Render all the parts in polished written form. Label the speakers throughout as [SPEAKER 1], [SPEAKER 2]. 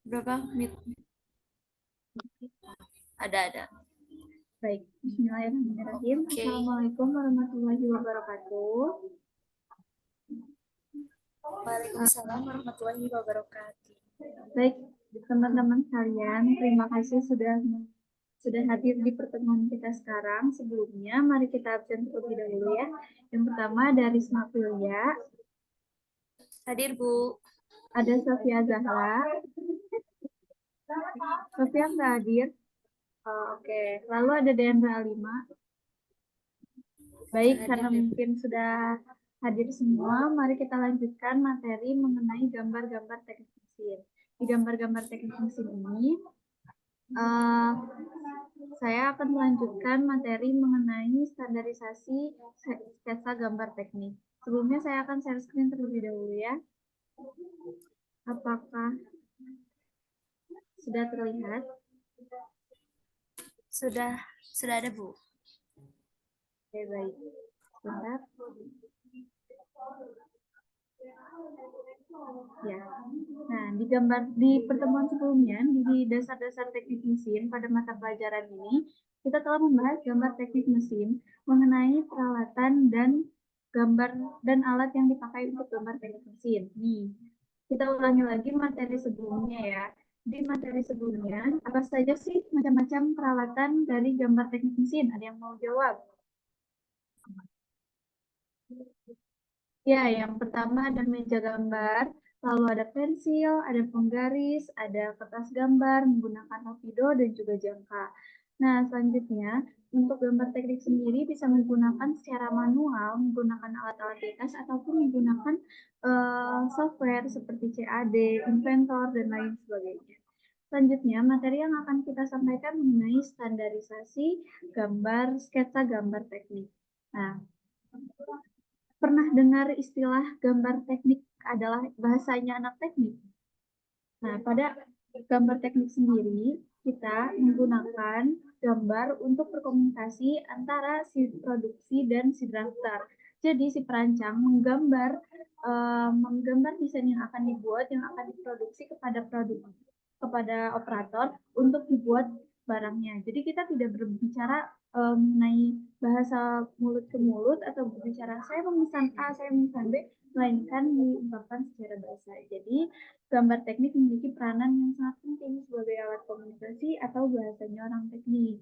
[SPEAKER 1] Berapa menit? Ada.
[SPEAKER 2] Baik, bismillahirrahmanirrahim.
[SPEAKER 1] Oke.
[SPEAKER 2] Assalamualaikum warahmatullahi wabarakatuh.
[SPEAKER 1] Waalaikumsalam warahmatullahi wabarakatuh.
[SPEAKER 2] Baik, teman-teman sekalian, terima kasih sudah hadir di pertemuan kita sekarang. Sebelumnya, mari kita absen terlebih dahulu ya. Yang pertama ada Risma Filia,
[SPEAKER 1] Hadir, Bu.
[SPEAKER 2] ada Sofia Zahra. Sofia nggak hadir? Oke. Lalu ada Deandra Alima. Baik, karena mungkin sudah hadir semua, mari kita lanjutkan materi mengenai gambar-gambar teknik mesin. Di gambar-gambar teknik mesin ini, saya akan melanjutkan materi mengenai standarisasi sketsa gambar teknik. Sebelumnya saya akan share screen terlebih dahulu ya. Apakah sudah terlihat?
[SPEAKER 1] Sudah ada, Bu.
[SPEAKER 2] Oke, baik. Sebentar. Ya. Nah, di pertemuan sebelumnya di dasar-dasar teknik mesin pada mata pelajaran ini, kita telah membahas gambar teknik mesin mengenai peralatan dan gambar dan alat yang dipakai untuk gambar teknik mesin. Nih, kita ulangi lagi materi sebelumnya ya. Di materi sebelumnya, apa saja sih macam-macam peralatan dari gambar teknik mesin? Ada yang mau jawab? Ya, yang pertama ada meja gambar, lalu ada pensil, ada penggaris, ada kertas gambar menggunakan rapido dan juga jangka. Nah, selanjutnya untuk gambar teknik sendiri bisa menggunakan secara manual, menggunakan alat-alat di atas ataupun menggunakan software seperti CAD, Inventor, dan lain sebagainya. Selanjutnya, materi yang akan kita sampaikan mengenai standarisasi gambar, sketsa gambar teknik. Nah, pernah dengar istilah gambar teknik adalah bahasanya anak teknik? Nah, pada gambar teknik sendiri, kita menggunakan gambar untuk berkomunikasi antara si produksi dan si drafter. Jadi, si perancang menggambar desain yang akan dibuat, yang akan diproduksi kepada operator untuk dibuat barangnya. Jadi, kita tidak berbicara mengenai bahasa mulut ke mulut atau berbicara saya memesan A, saya memesan B, melainkan diungkapkan secara bahasa. Jadi, gambar teknik memiliki peranan yang sangat penting sebagai alat komunikasi atau bahasanya orang teknik.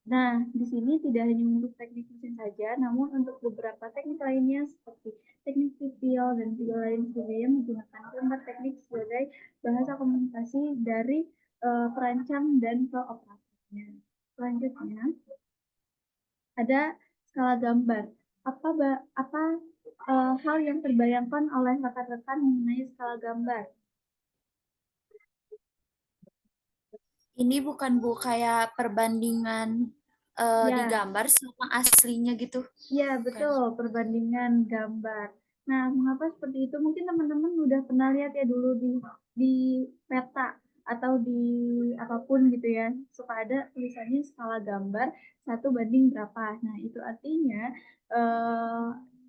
[SPEAKER 2] Nah, di sini tidak hanya untuk teknik mesin saja, namun untuk beberapa teknik lainnya seperti teknik sipil dan juga lain sebagainya menggunakan gambar teknik sebagai bahasa komunikasi dari perancang dan ke operatornya. Selanjutnya, ada skala gambar. Apa hal yang terbayangkan oleh rekan-rekan mengenai skala gambar?
[SPEAKER 1] Ini bukan, Bu, kayak perbandingan di
[SPEAKER 2] Ya,
[SPEAKER 1] gambar sama aslinya gitu.
[SPEAKER 2] ya betul, perbandingan gambar. Nah, mengapa seperti itu? Mungkin teman-teman udah pernah lihat ya dulu di peta atau di apapun gitu ya, suka ada tulisannya skala gambar 1 banding berapa. Nah, itu artinya eh,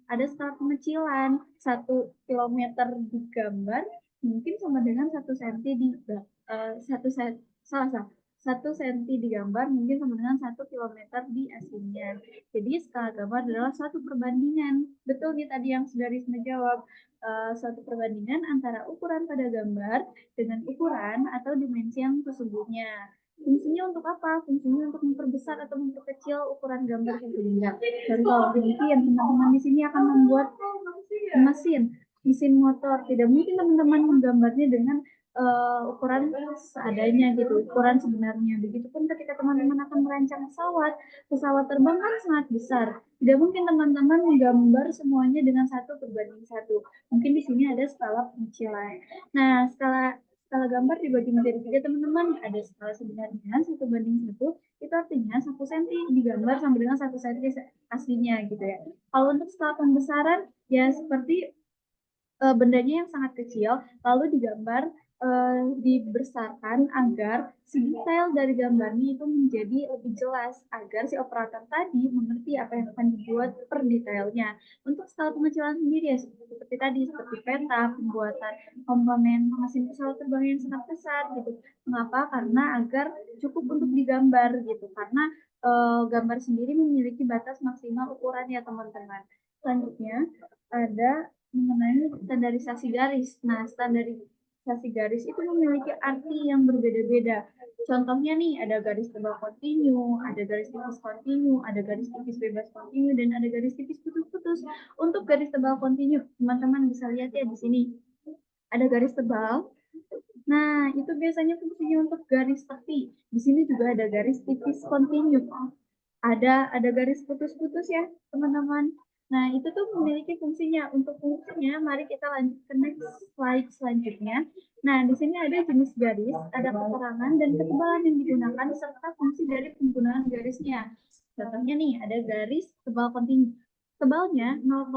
[SPEAKER 2] ada skala pengecilan 1 kilometer digambar mungkin sama dengan 1 senti di 1 senti salah 1 senti digambar mungkin sama dengan 1 kilometer di aslinya. Jadi skala gambar adalah suatu perbandingan. Betul nih tadi yang sudah Risma jawab. Suatu perbandingan antara ukuran pada gambar dengan ukuran atau dimensi yang sesungguhnya. Fungsinya untuk apa? Fungsinya untuk memperbesar atau memperkecil ukuran gambar sesungguhnya. Contoh, mungkin teman-teman di sini akan membuat mesin motor. Tidak mungkin teman-teman menggambarnya dengan ukuran seadanya gitu, ukuran sebenarnya. Begitupun ketika teman-teman akan merancang pesawat terbang kan sangat besar. Tidak mungkin teman-teman menggambar semuanya dengan 1:1. Mungkin di sini ada skala pengecilan. Nah, skala gambar dibagi menjadi 3 teman-teman. Ada skala sebenarnya 1:1. Itu artinya 1 senti digambar sama dengan 1 senti aslinya gitu ya. Kalau untuk skala pembesaran ya seperti bendanya yang sangat kecil lalu digambar dibesarkan agar si detail dari gambarnya itu menjadi lebih jelas agar si operator tadi mengerti apa yang akan dibuat per detailnya. Untuk skala pengecilan sendiri ya seperti tadi, seperti peta, pembuatan komponen mesin pesawat terbang yang sangat besar gitu. Mengapa? Karena agar cukup untuk digambar gitu. Karena gambar sendiri memiliki batas maksimal ukuran ya teman-teman. Selanjutnya ada mengenai standarisasi garis. Nah, standarisasi garis itu memiliki arti yang berbeda-beda. Contohnya nih, ada garis tebal kontinu, ada garis tipis kontinu, ada garis tipis bebas kontinu, dan ada garis tipis putus-putus. Untuk garis tebal kontinu, teman-teman bisa lihat ya di sini. Ada garis tebal. Nah, itu biasanya fungsinya untuk garis tepi. Di sini juga ada garis tipis kontinu. Ada garis putus-putus ya, teman-teman. Nah, itu tuh memiliki fungsinya. Untuk fungsinya, mari kita lanjut ke next slide selanjutnya. Nah, di sini ada jenis garis, ada keterangan dan ketebalan yang digunakan, serta fungsi dari penggunaan garisnya. Contohnya nih, ada garis tebal kontinu. Tebalnya 0,5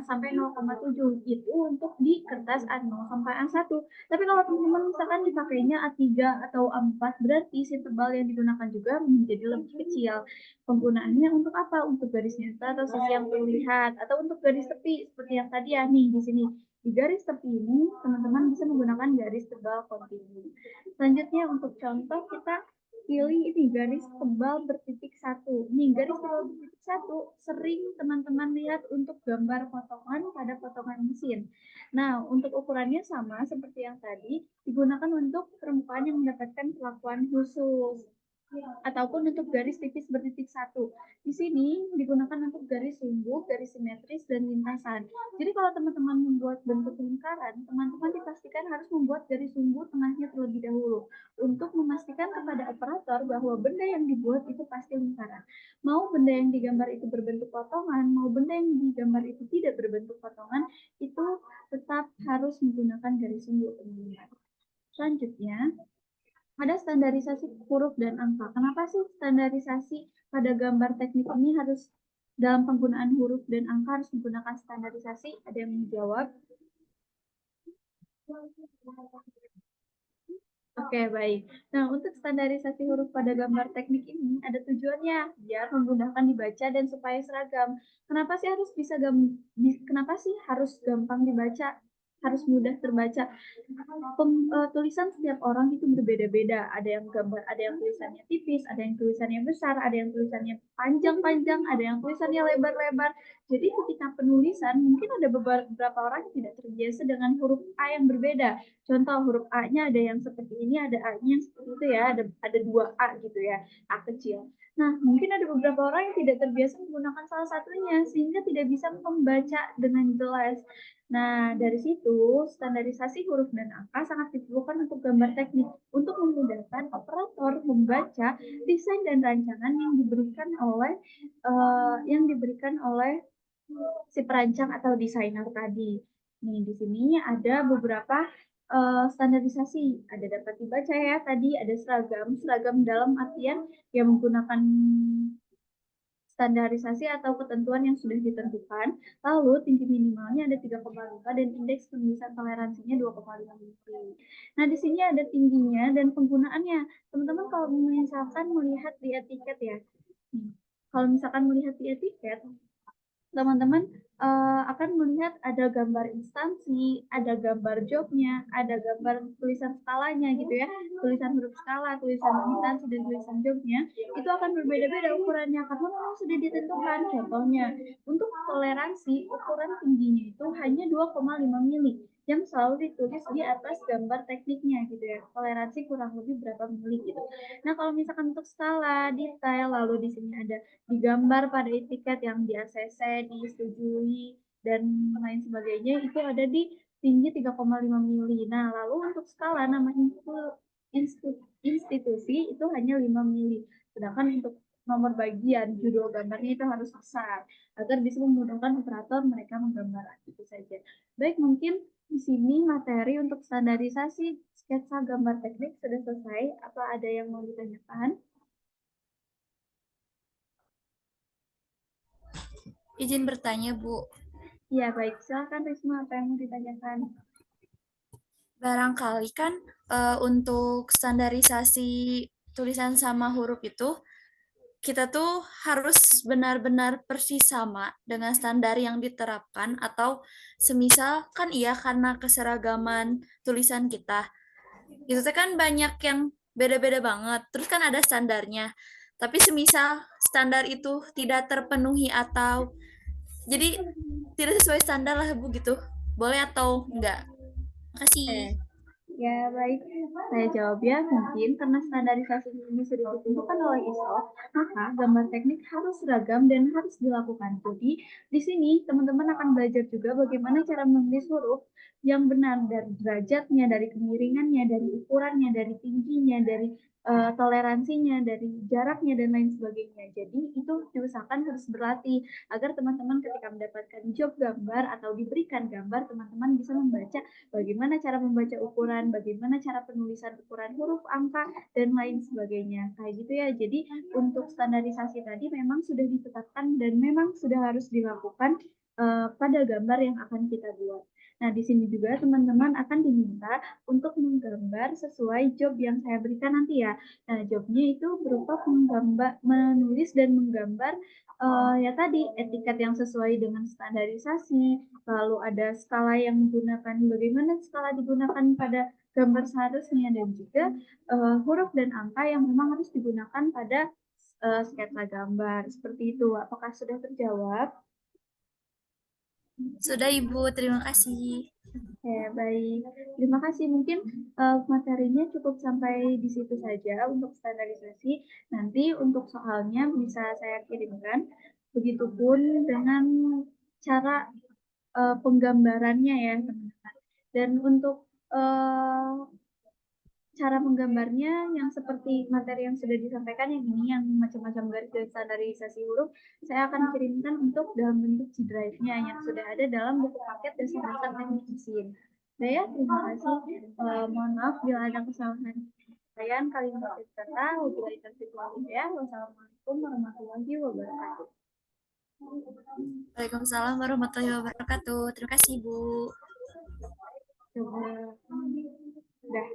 [SPEAKER 2] sampai 0,7 itu untuk di kertas A0 sampai A1. Tapi kalau teman-teman misalkan dipakainya A3 atau A4, berarti si tebal yang digunakan juga menjadi lebih kecil. Penggunaannya untuk apa? Untuk garis nyata atau sisi yang terlihat, atau untuk garis tepi seperti yang tadi ya nih di sini. Di garis tepi ini teman-teman bisa menggunakan garis tebal kontinu. Selanjutnya untuk contoh kita pilih ini garis tebal bertitik satu. Nih garis tebal bertitik satu sering teman-teman lihat untuk gambar potongan pada potongan mesin. Nah untuk ukurannya sama seperti yang tadi, digunakan untuk permukaan yang mendapatkan perlakuan khusus ataupun untuk garis tipis bertitik satu. Di sini digunakan untuk garis sumbu, garis simetris, dan lintasan. Jadi kalau teman-teman membuat bentuk lingkaran, teman-teman dipastikan harus membuat garis sumbu tengahnya terlebih dahulu untuk memastikan kepada operator bahwa benda yang dibuat itu pasti lingkaran. Mau benda yang digambar itu berbentuk potongan, mau benda yang digambar itu tidak berbentuk potongan, itu tetap harus menggunakan garis sumbu, teman-teman. Selanjutnya, ada standarisasi huruf dan angka. Kenapa sih standarisasi pada gambar teknik ini harus dalam penggunaan huruf dan angka harus menggunakan standarisasi? Ada yang menjawab? Oke, baik. Nah, untuk standarisasi huruf pada gambar teknik ini ada tujuannya biar memudahkan dibaca dan supaya seragam. Kenapa sih harus gampang dibaca? Harus mudah terbaca. Tulisan setiap orang itu berbeda-beda. Ada yang gambar, ada yang tulisannya tipis, ada yang tulisannya besar, ada yang tulisannya panjang-panjang, ada yang tulisannya lebar-lebar. Jadi ketika penulisan mungkin ada beberapa orang yang tidak terbiasa dengan huruf A yang berbeda. Contoh huruf A-nya ada yang seperti ini, ada A-nya yang seperti itu ya, ada dua A gitu ya, A kecil. Nah, mungkin ada beberapa orang yang tidak terbiasa menggunakan salah satunya sehingga tidak bisa membaca dengan jelas. Nah, dari situ standarisasi huruf dan angka sangat diperlukan untuk gambar teknik untuk memudahkan operator membaca desain dan rancangan yang diberikan oleh si perancang atau desainer tadi. Nih, di sini ada beberapa standarisasi. Ada dapat dibaca ya tadi, ada seragam dalam artian yang menggunakan standarisasi atau ketentuan yang sudah ditentukan. Lalu tinggi minimalnya ada 3,5 dan indeks penulisan toleransinya 2,5 mm. Nah, di sini ada tingginya dan penggunaannya. Teman-teman kalau misalkan melihat di etiket ya. Kalau misalkan melihat di etiket, teman-teman akan melihat ada gambar instansi, ada gambar jobnya, ada gambar tulisan skalanya gitu ya, tulisan huruf skala, tulisan instansi, dan tulisan jobnya, itu akan berbeda-beda ukurannya karena memang sudah ditentukan. Contohnya, untuk toleransi, ukuran tingginya itu hanya 2,5 mili yang selalu ditulis di atas gambar tekniknya gitu ya, toleransi kurang lebih berapa mili gitu. Nah, kalau misalkan untuk skala, detail, lalu di sini ada digambar pada etiket yang di ACC, disetujui, dan lain sebagainya, itu ada di tinggi 3,5 mili. Nah, lalu untuk skala nama institusi itu hanya 5 mili. Sedangkan untuk nomor bagian judul gambarnya itu harus besar agar bisa memudahkan operator mereka menggambar itu saja. Baik, mungkin di sini materi untuk standarisasi sketsa gambar teknik sudah selesai. Apa ada yang mau ditanyakan?
[SPEAKER 1] Izin bertanya, Bu.
[SPEAKER 2] Ya, baik. Silakan Risma, apa yang mau ditanyakan?
[SPEAKER 1] Barangkali kan untuk standarisasi tulisan sama huruf itu kita tuh harus benar-benar persis sama dengan standar yang diterapkan atau semisal kan iya karena keseragaman tulisan kita. Itu tuh kan banyak yang beda-beda banget. Terus kan ada standarnya. Tapi semisal standar itu tidak terpenuhi atau jadi tidak sesuai standar lah Bu gitu. Boleh atau enggak?
[SPEAKER 2] Eh,
[SPEAKER 1] Makasih.
[SPEAKER 2] Ya, baik. Saya jawab ya, mungkin karena standarisasi ini sudah ditentukan oleh ISO, maka gambar teknik harus seragam dan harus dilakukan. Jadi, di sini teman-teman akan belajar juga bagaimana cara menulis huruf yang benar dari derajatnya, dari kemiringannya, dari ukurannya, dari tingginya, dari toleransinya, dari jaraknya, dan lain sebagainya. Jadi, itu diusahakan harus berlatih agar teman-teman ketika mendapatkan job gambar atau diberikan gambar, teman-teman bisa membaca bagaimana cara membaca ukuran, bagaimana cara penulisan ukuran huruf, angka, dan lain sebagainya. Kayak gitu ya. Jadi untuk standarisasi tadi memang sudah ditetapkan dan memang sudah harus dilakukan pada gambar yang akan kita buat. Nah, di sini juga teman-teman akan diminta untuk menggambar sesuai job yang saya berikan nanti ya. Nah, jobnya itu berupa menggambar, menulis dan menggambar ya tadi etiket yang sesuai dengan standarisasi, lalu ada skala yang digunakan, bagaimana skala digunakan pada gambar seharusnya, dan juga huruf dan angka yang memang harus digunakan pada sketsa gambar. Seperti itu. Apakah sudah terjawab?
[SPEAKER 1] Sudah Ibu, terima kasih.
[SPEAKER 2] Ya, baik. Terima kasih. Mungkin materinya cukup sampai di situ saja untuk standarisasi. Nanti untuk soalnya bisa saya kirimkan. Begitupun dengan cara penggambarannya ya, teman-teman. Dan untuk cara menggambarnya yang seperti materi yang sudah disampaikan yang ini, yang macam-macam garis-garis standarisasi huruf, saya akan kirimkan untuk dalam bentuk G Drive-nya yang sudah ada dalam buku paket dasar-dasar teknik mesin. Nah ya, terima kasih. Mohon maaf bila ada kesalahan. Kalian kalimat kata, wabillahi taufiq wal hidayah. Wassalamualaikum warahmatullahi wabarakatuh.
[SPEAKER 1] Waalaikumsalam warahmatullahi wabarakatuh. Terima kasih, Bu.
[SPEAKER 2] Coba.